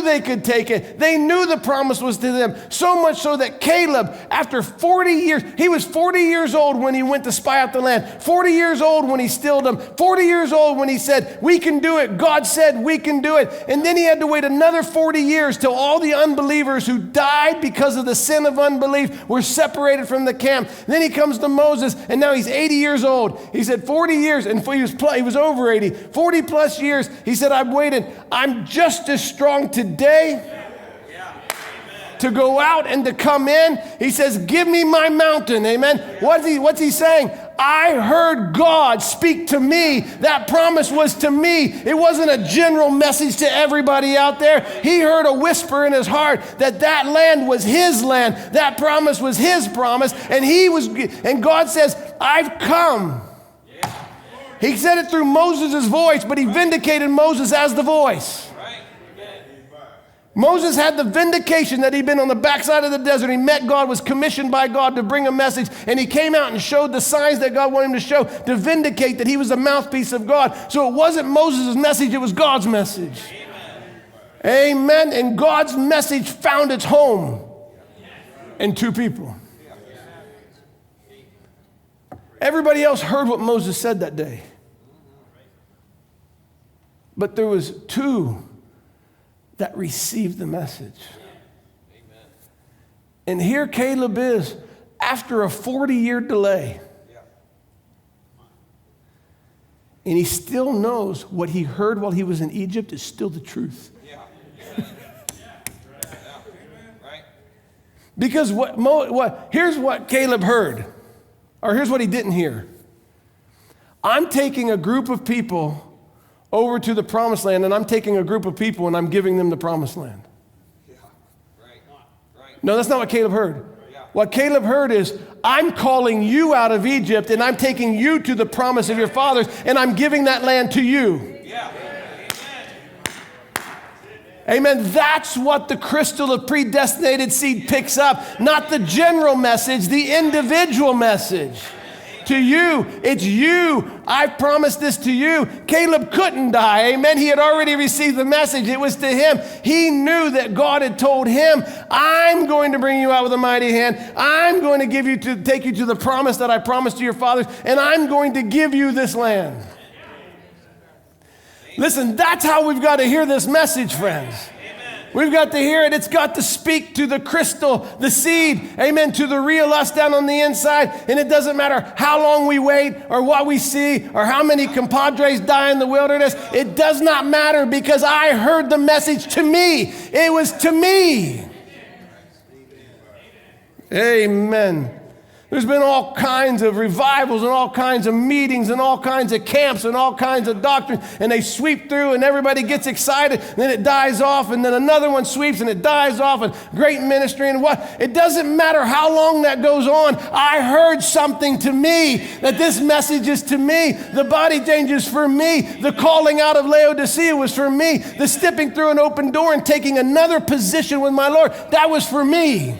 they could take it. They knew the promise was to them. So much so that Caleb, after 40 years, he was 40 years old when he went to spy out the land. 40 years old when he stilled them. 40 years old when he said, we can do it. God said we can do it. And then he had to wait another 40 years till all the unbelievers who died because of the sin of unbelief were separated from the camp. Then he comes to Moses, and now he's 80 years old. He said 40 years, and he was over 80. 40 plus years. He said, I've waited. I'm just as strong today to go out and to come in. He says, give me my mountain. Amen. What's he saying? I heard God speak to me. That promise was to me. It wasn't a general message to everybody out there. He heard a whisper in his heart that that land was his land. That promise was his promise. And God says, I've come. He said it through Moses' voice, but he vindicated Moses as the voice. Moses had the vindication that he'd been on the backside of the desert. He met God, was commissioned by God to bring a message, and he came out and showed the signs that God wanted him to show to vindicate that he was the mouthpiece of God. So it wasn't Moses' message, it was God's message. Amen. And God's message found its home in two people. Everybody else heard what Moses said that day. But there was two that received the message. And here Caleb is, after a 40-year delay. And he still knows what he heard while he was in Egypt is still the truth. Because here's what Caleb heard. Or here's what he didn't hear. I'm taking a group of people over to the promised land, and I'm taking a group of people and I'm giving them the promised land. No, that's not what Caleb heard. What Caleb heard is, I'm calling you out of Egypt and I'm taking you to the promise of your fathers and I'm giving that land to you. Amen. That's what the crystal of predestinated seed picks up. Not the general message, the individual message. To you, it's you. I've promised this to you. Caleb couldn't die. Amen. He had already received the message. It was to him. He knew that God had told him, I'm going to bring you out with a mighty hand. I'm going to take you to the promise that I promised to your fathers, and I'm going to give you this land. Listen, that's how we've got to hear this message, friends. We've got to hear it. It's got to speak to the crystal, the seed, amen, to the real us down on the inside. And it doesn't matter how long we wait or what we see or how many compadres die in the wilderness. It does not matter because I heard the message to me. It was to me. Amen. There's been all kinds of revivals and all kinds of meetings and all kinds of camps and all kinds of doctrine, and they sweep through and everybody gets excited, and then it dies off, and then another one sweeps and it dies off, and great ministry and what. It doesn't matter how long that goes on. I heard something to me, that this message is to me. The body change is for me. The calling out of Laodicea was for me. The stepping through an open door and taking another position with my Lord, that was for me.